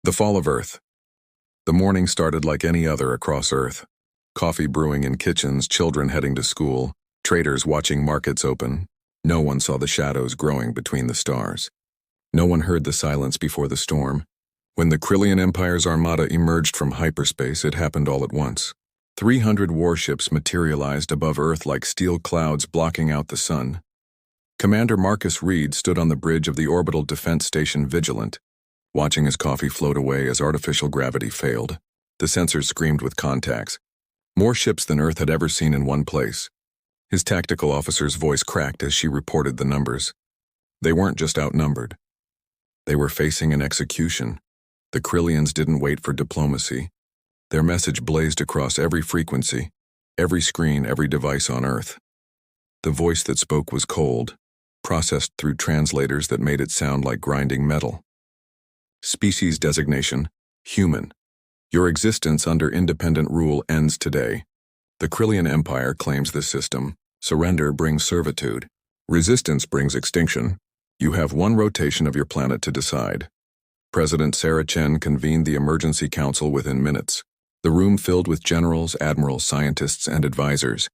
The fall of Earth. The morning started like any other across Earth. Coffee brewing in kitchens, children heading to school, traders watching markets open. No one saw the shadows growing between the stars. No one heard the silence before the storm. When the Krillian Empire's armada emerged from hyperspace, it happened all at once. 300 warships materialized above Earth like steel clouds blocking out the sun. Commander Marcus Reed stood on the bridge of the orbital defense station vigilant, watching his coffee float away as artificial gravity failed. The sensors screamed with contacts. More ships than Earth had ever seen in one place. His tactical officer's voice cracked as she reported the numbers. They weren't just outnumbered. They were facing an execution. The Krillians didn't wait for diplomacy. Their message blazed across every frequency, every screen, every device on Earth. The voice that spoke was cold, processed through translators that made it sound like grinding metal. Species designation, human. Your existence under independent rule ends today. The Krillian Empire claims this system. Surrender brings servitude. Resistance brings extinction. You have one rotation of your planet to decide. President Sarah Chen convened the emergency council within minutes. The room filled with generals, admirals, scientists, and advisors.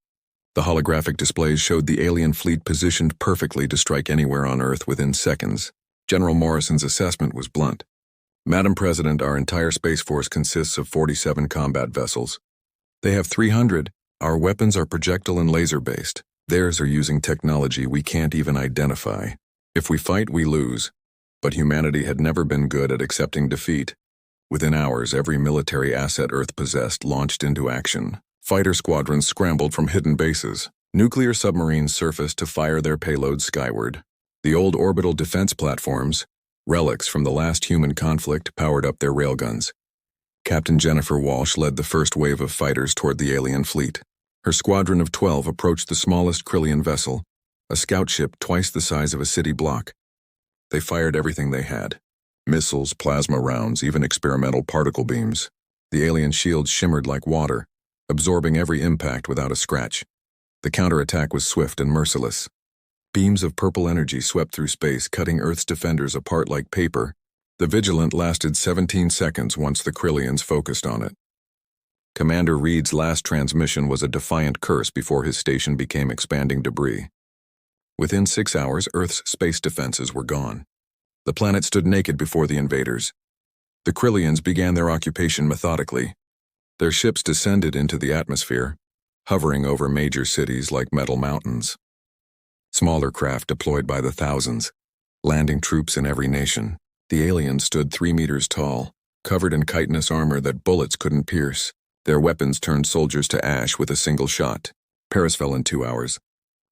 The holographic displays showed the alien fleet positioned perfectly to strike anywhere on Earth within seconds. General Morrison's assessment was blunt. Madam President, our entire Space Force consists of 47 combat vessels. They have 300. Our weapons are projectile and laser-based. Theirs are using technology we can't even identify. If we fight, we lose. But humanity had never been good at accepting defeat. Within hours, every military asset Earth possessed launched into action. Fighter squadrons scrambled from hidden bases. Nuclear submarines surfaced to fire their payloads skyward. The old orbital defense platforms, relics from the last human conflict, powered up their railguns. Captain Jennifer Walsh led the first wave of fighters toward the alien fleet. Her squadron of 12 approached the smallest Krillian vessel, a scout ship twice the size of a city block. They fired everything they had. Missiles, plasma rounds, even experimental particle beams. The alien shields shimmered like water, absorbing every impact without a scratch. The counterattack was swift and merciless. Beams of purple energy swept through space, cutting Earth's defenders apart like paper. The Vigilant lasted 17 seconds once the Krillians focused on it. Commander Reed's last transmission was a defiant curse before his station became expanding debris. Within 6 hours, Earth's space defenses were gone. The planet stood naked before the invaders. The Krillians began their occupation methodically. Their ships descended into the atmosphere, hovering over major cities like metal mountains. Smaller craft deployed by the thousands, landing troops in every nation. The aliens stood 3 meters tall, covered in chitinous armor that bullets couldn't pierce. Their weapons turned soldiers to ash with a single shot. Paris fell in 2 hours.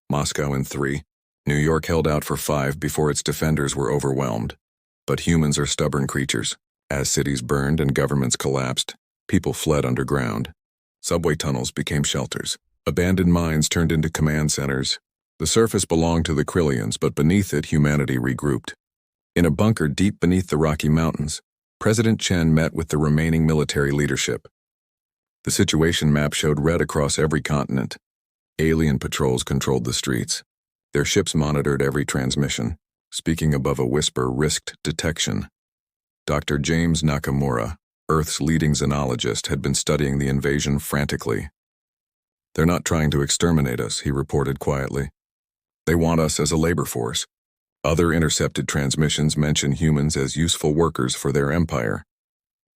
Moscow in 3. New York held out for 5 before its defenders were overwhelmed. But humans are stubborn creatures. As cities burned and governments collapsed, people fled underground. Subway tunnels became shelters. Abandoned mines turned into command centers. The surface belonged to the Krillians, but beneath it, humanity regrouped. In a bunker deep beneath the Rocky Mountains, President Chen met with the remaining military leadership. The situation map showed red across every continent. Alien patrols controlled the streets. Their ships monitored every transmission. Speaking above a whisper risked detection. Dr. James Nakamura, Earth's leading xenologist, had been studying the invasion frantically. "They're not trying to exterminate us," he reported quietly. "They want us as a labor force." Other intercepted transmissions mention humans as useful workers for their empire.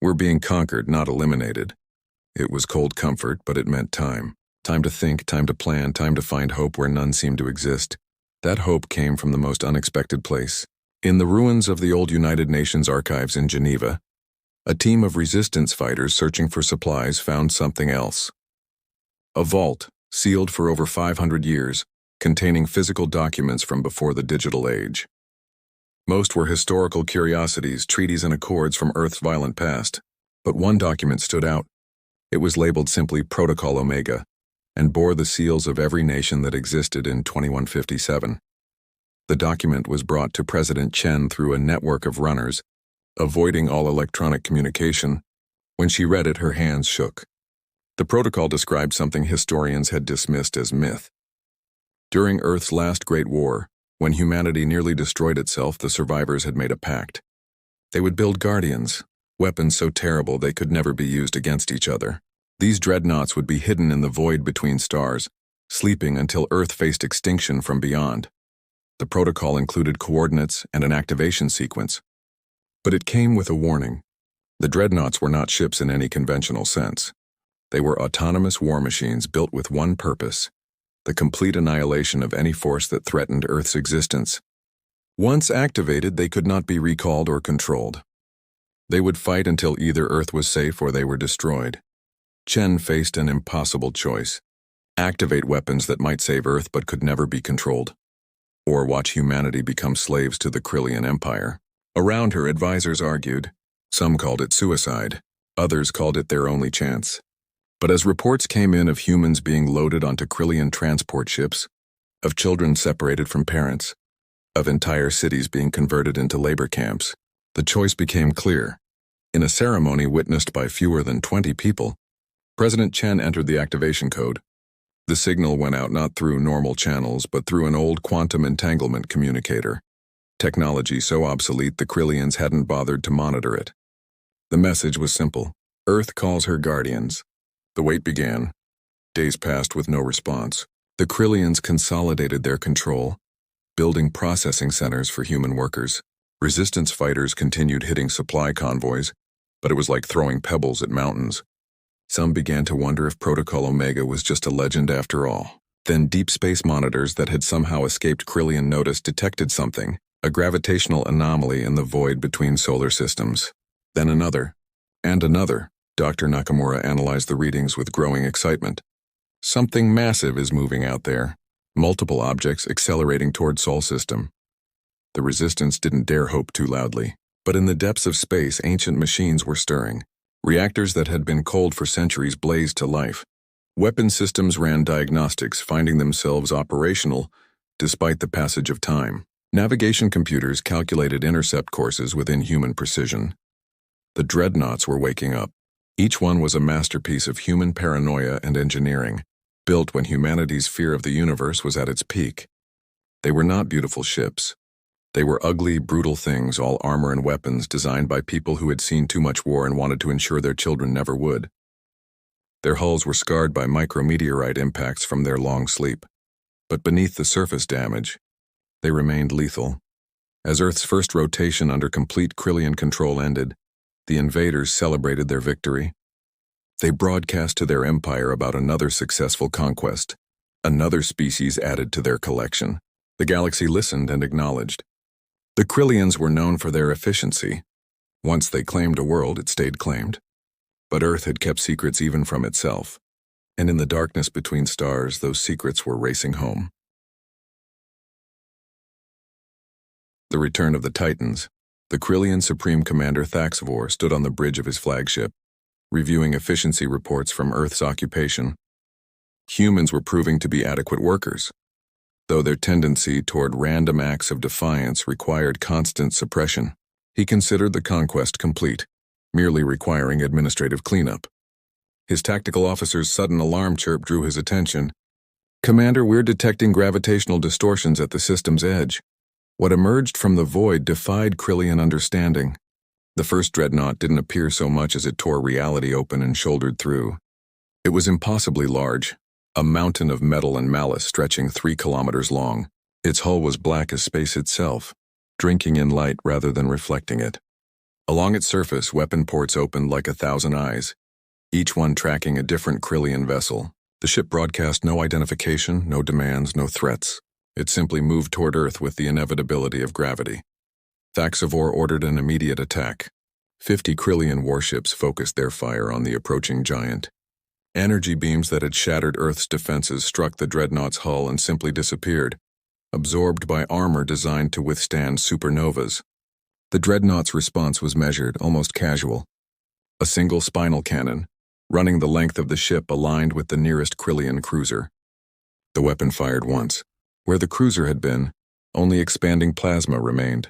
"We're being conquered, not eliminated." It was cold comfort, but it meant time. Time to think, time to plan, time to find hope where none seemed to exist. That hope came from the most unexpected place. In the ruins of the old United Nations archives in Geneva, a team of resistance fighters searching for supplies found something else. A vault, sealed for over 500 years, containing physical documents from before the digital age. Most were historical curiosities, treaties and accords from Earth's violent past. But one document stood out. It was labeled simply Protocol Omega, and bore the seals of every nation that existed in 2157. The document was brought to President Chen through a network of runners, avoiding all electronic communication. When she read it, her hands shook. The protocol described something historians had dismissed as myth. During Earth's last Great War, when humanity nearly destroyed itself, the survivors had made a pact. They would build guardians, weapons so terrible they could never be used against each other. These dreadnoughts would be hidden in the void between stars, sleeping until Earth faced extinction from beyond. The protocol included coordinates and an activation sequence. But it came with a warning. The dreadnoughts were not ships in any conventional sense. They were autonomous war machines built with one purpose: the complete annihilation of any force that threatened Earth's existence. Once activated, they could not be recalled or controlled. They would fight until either Earth was safe or they were destroyed. Chen faced an impossible choice: activate weapons that might save Earth but could never be controlled, or watch humanity become slaves to the Krillian Empire. Around her, advisors argued. Some called it suicide, others called it their only chance. But as reports came in of humans being loaded onto Krillian transport ships, of children separated from parents, of entire cities being converted into labor camps, the choice became clear. In a ceremony witnessed by fewer than 20 people, President Chen entered the activation code. The signal went out not through normal channels but through an old quantum entanglement communicator, technology so obsolete the Krillians hadn't bothered to monitor it. The message was simple: Earth calls her guardians. The wait began. Days passed with no response. The Krillians consolidated their control, building processing centers for human workers. Resistance fighters continued hitting supply convoys, but it was like throwing pebbles at mountains. Some began to wonder if Protocol Omega was just a legend after all. Then deep space monitors that had somehow escaped Krillian notice detected something, a gravitational anomaly in the void between solar systems. Then another, and another. Dr. Nakamura analyzed the readings with growing excitement. Something massive is moving out there. Multiple objects accelerating toward Sol system. The Resistance didn't dare hope too loudly. But in the depths of space, ancient machines were stirring. Reactors that had been cold for centuries blazed to life. Weapon systems ran diagnostics, finding themselves operational despite the passage of time. Navigation computers calculated intercept courses within human precision. The dreadnoughts were waking up. Each one was a masterpiece of human paranoia and engineering, built when humanity's fear of the universe was at its peak. They were not beautiful ships. They were ugly, brutal things, all armor and weapons designed by people who had seen too much war and wanted to ensure their children never would. Their hulls were scarred by micrometeorite impacts from their long sleep. But beneath the surface damage, they remained lethal. As Earth's first rotation under complete Krillian control ended, the invaders celebrated their victory. They broadcast to their empire about another successful conquest, another species added to their collection. The galaxy listened and acknowledged. The Krillians were known for their efficiency. Once they claimed a world, it stayed claimed. But Earth had kept secrets even from itself, and in the darkness between stars, those secrets were racing home. The return of the Titans. The Krillian Supreme Commander Thaxavor stood on the bridge of his flagship, reviewing efficiency reports from Earth's occupation. Humans were proving to be adequate workers, though their tendency toward random acts of defiance required constant suppression. He considered the conquest complete, merely requiring administrative cleanup. His tactical officer's sudden alarm chirp drew his attention. "Commander, we're detecting gravitational distortions at the system's edge." What emerged from the void defied Krillian understanding. The first dreadnought didn't appear so much as it tore reality open and shouldered through. It was impossibly large, a mountain of metal and malice stretching 3 kilometers long. Its hull was black as space itself, drinking in light rather than reflecting it. Along its surface, weapon ports opened like 1,000 eyes, each one tracking a different Krillian vessel. The ship broadcast no identification, no demands, no threats. It simply moved toward Earth with the inevitability of gravity. Thaxavor ordered an immediate attack. 50 Krillian warships focused their fire on the approaching giant. Energy beams that had shattered Earth's defenses struck the dreadnought's hull and simply disappeared, absorbed by armor designed to withstand supernovas. The dreadnought's response was measured, almost casual. A single spinal cannon, running the length of the ship, aligned with the nearest Krillian cruiser. The weapon fired once. Where the cruiser had been, only expanding plasma remained.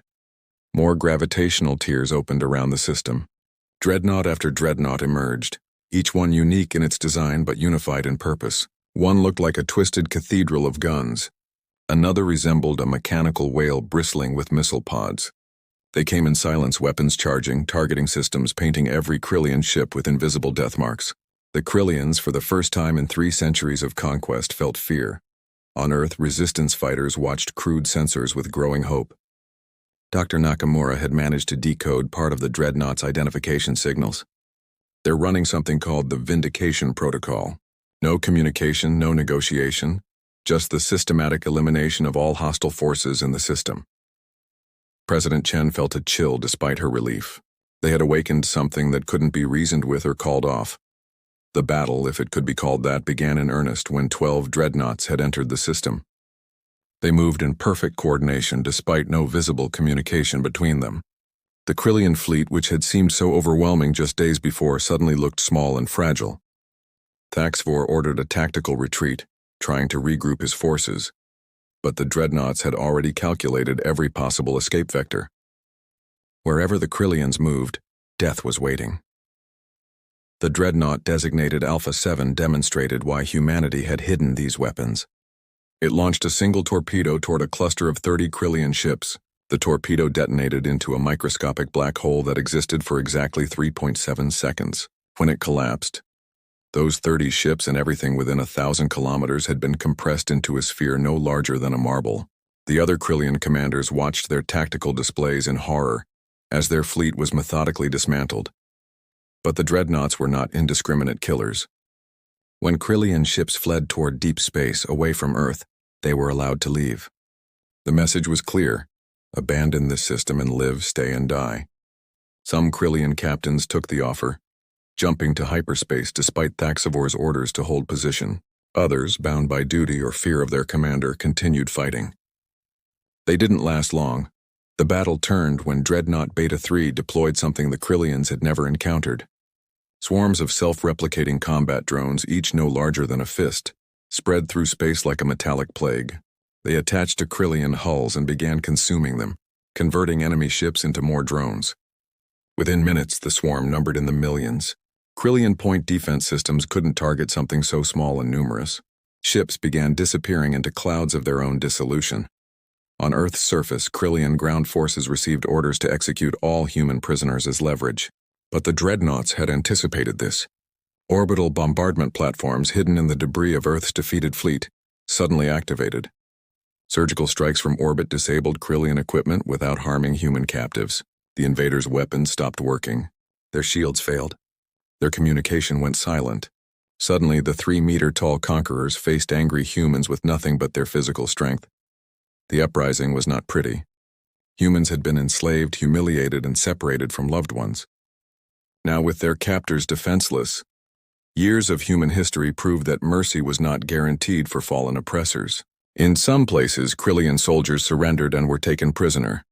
More gravitational tiers opened around the system. Dreadnought after dreadnought emerged, each one unique in its design but unified in purpose. One looked like a twisted cathedral of guns. Another resembled a mechanical whale bristling with missile pods. They came in silence, weapons charging, targeting systems painting every Krillian ship with invisible death marks. The Krillians, for the first time in 3 centuries of conquest, felt fear. On Earth, resistance fighters watched crude sensors with growing hope. Dr. Nakamura had managed to decode part of the Dreadnoughts' identification signals. They're running something called the Vindication Protocol. No communication, no negotiation, just the systematic elimination of all hostile forces in the system. President Chen felt a chill despite her relief. They had awakened something that couldn't be reasoned with or called off. The battle, if it could be called that, began in earnest when 12 Dreadnoughts had entered the system. They moved in perfect coordination despite no visible communication between them. The Krillian fleet, which had seemed so overwhelming just days before, suddenly looked small and fragile. Thaxvor ordered a tactical retreat, trying to regroup his forces, but the Dreadnoughts had already calculated every possible escape vector. Wherever the Krillians moved, death was waiting. The Dreadnought designated Alpha 7 demonstrated why humanity had hidden these weapons. It launched a single torpedo toward a cluster of 30 Krillian ships. The torpedo detonated into a microscopic black hole that existed for exactly 3.7 seconds. When it collapsed, those 30 ships and everything within 1,000 kilometers had been compressed into a sphere no larger than a marble. The other Krillian commanders watched their tactical displays in horror as their fleet was methodically dismantled. But the Dreadnoughts were not indiscriminate killers. When Krillian ships fled toward deep space away from Earth, they were allowed to leave. The message was clear: abandon this system and live, stay, and die. Some Krillian captains took the offer, jumping to hyperspace despite Thaxvor's orders to hold position. Others, bound by duty or fear of their commander, continued fighting. They didn't last long. The battle turned when Dreadnought Beta 3 deployed something the Krillians had never encountered. Swarms of self-replicating combat drones, each no larger than a fist, spread through space like a metallic plague. They attached to Krillian hulls and began consuming them, converting enemy ships into more drones. Within minutes, the swarm numbered in the millions. Krillian point defense systems couldn't target something so small and numerous. Ships began disappearing into clouds of their own dissolution. On Earth's surface, Krillian ground forces received orders to execute all human prisoners as leverage. But the Dreadnoughts had anticipated this. Orbital bombardment platforms hidden in the debris of Earth's defeated fleet suddenly activated. Surgical strikes from orbit disabled Krillian equipment without harming human captives. The invaders' weapons stopped working. Their shields failed. Their communication went silent. Suddenly, the 3-meter-tall conquerors faced angry humans with nothing but their physical strength. The uprising was not pretty. Humans had been enslaved, humiliated, and separated from loved ones. Now, with their captors defenseless, years of human history proved that mercy was not guaranteed for fallen oppressors. In some places, Krillian soldiers surrendered and were taken prisoner.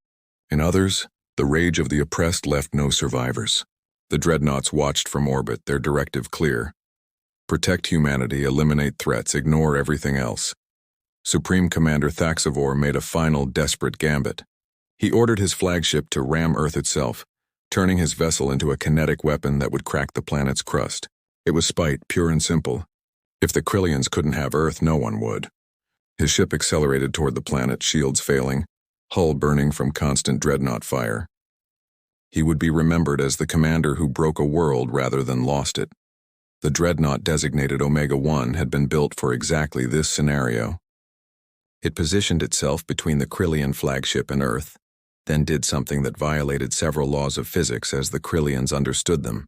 In others, the rage of the oppressed left no survivors. The Dreadnoughts watched from orbit, their directive clear: protect humanity, eliminate threats, ignore everything else. Supreme Commander Thaxvor made a final, desperate gambit. He ordered his flagship to ram Earth itself, turning his vessel into a kinetic weapon that would crack the planet's crust. It was spite, pure and simple. If the Krillians couldn't have Earth, no one would. His ship accelerated toward the planet, shields failing, hull burning from constant Dreadnought fire. He would be remembered as the commander who broke a world rather than lost it. The Dreadnought designated Omega-1 had been built for exactly this scenario. It positioned itself between the Krillian flagship and Earth, then did something that violated several laws of physics as the Krillians understood them.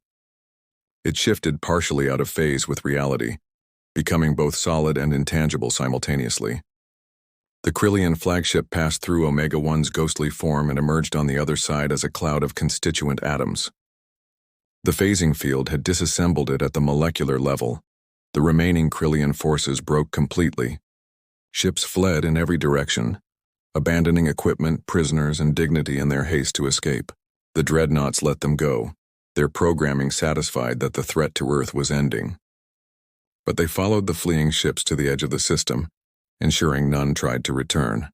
It shifted partially out of phase with reality, becoming both solid and intangible simultaneously. The Krillian flagship passed through Omega-1's ghostly form and emerged on the other side as a cloud of constituent atoms. The phasing field had disassembled it at the molecular level. The remaining Krillian forces broke completely. Ships fled in every direction, abandoning equipment, prisoners, and dignity in their haste to escape. The Dreadnoughts let them go, their programming satisfied that the threat to Earth was ending. But they followed the fleeing ships to the edge of the system, ensuring none tried to return.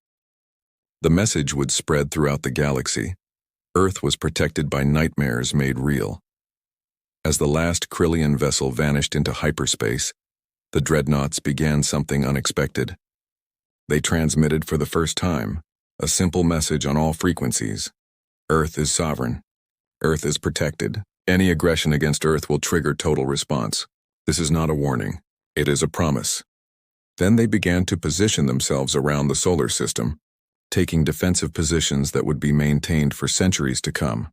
The message would spread throughout the galaxy. Earth was protected by nightmares made real. As the last Krillian vessel vanished into hyperspace, the Dreadnoughts began something unexpected. They transmitted for the first time a simple message on all frequencies: Earth is sovereign. Earth is protected. Any aggression against Earth will trigger total response. This is not a warning. It is a promise. Then they began to position themselves around the solar system, taking defensive positions that would be maintained for centuries to come.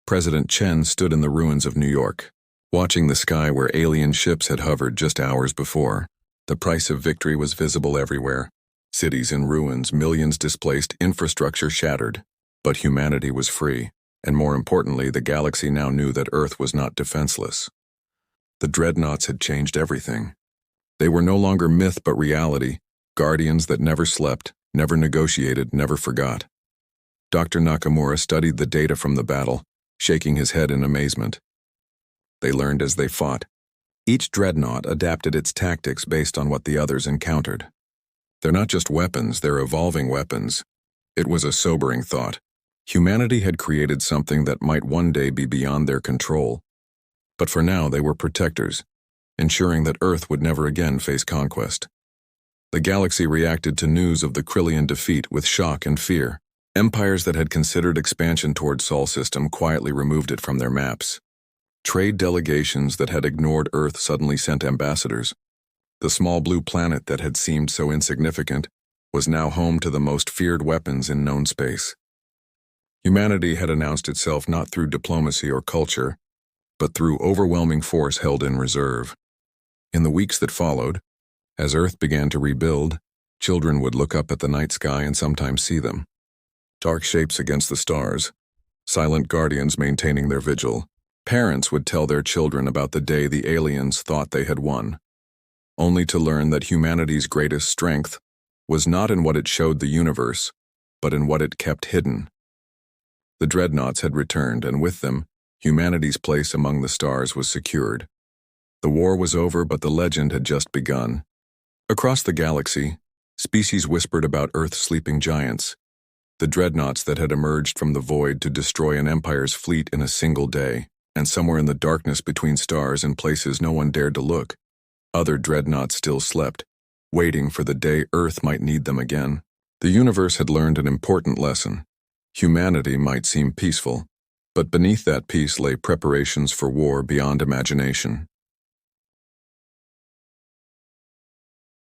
President Chen stood in the ruins of New York, watching the sky where alien ships had hovered just hours before. The price of victory was visible everywhere. Cities in ruins, millions displaced, infrastructure shattered. But humanity was free, and more importantly, the galaxy now knew that Earth was not defenseless. The Dreadnoughts had changed everything. They were no longer myth but reality, guardians that never slept, never negotiated, never forgot. Dr. Nakamura studied the data from the battle, shaking his head in amazement. They learned as they fought. Each dreadnought adapted its tactics based on what the others encountered. They're not just weapons, they're evolving weapons. It was a sobering thought. Humanity had created something that might one day be beyond their control. But for now, they were protectors, ensuring that Earth would never again face conquest. The galaxy reacted to news of the Krillian defeat with shock and fear. Empires that had considered expansion toward Sol system quietly removed it from their maps. Trade delegations that had ignored Earth suddenly sent ambassadors. The small blue planet that had seemed so insignificant was now home to the most feared weapons in known space. Humanity had announced itself not through diplomacy or culture, but through overwhelming force held in reserve. In the weeks that followed, as Earth began to rebuild, children would look up at the night sky and sometimes see them. Dark shapes against the stars, silent guardians maintaining their vigil. Parents would tell their children about the day the aliens thought they had won, only to learn that humanity's greatest strength was not in what it showed the universe, but in what it kept hidden. The Dreadnoughts had returned, and with them, humanity's place among the stars was secured. The war was over, but the legend had just begun. Across the galaxy, species whispered about Earth's sleeping giants, the Dreadnoughts that had emerged from the void to destroy an empire's fleet in a single day, and somewhere in the darkness between stars and places no one dared to look, other Dreadnoughts still slept, waiting for the day Earth might need them again. The universe had learned an important lesson. Humanity might seem peaceful, but beneath that peace lay preparations for war beyond imagination.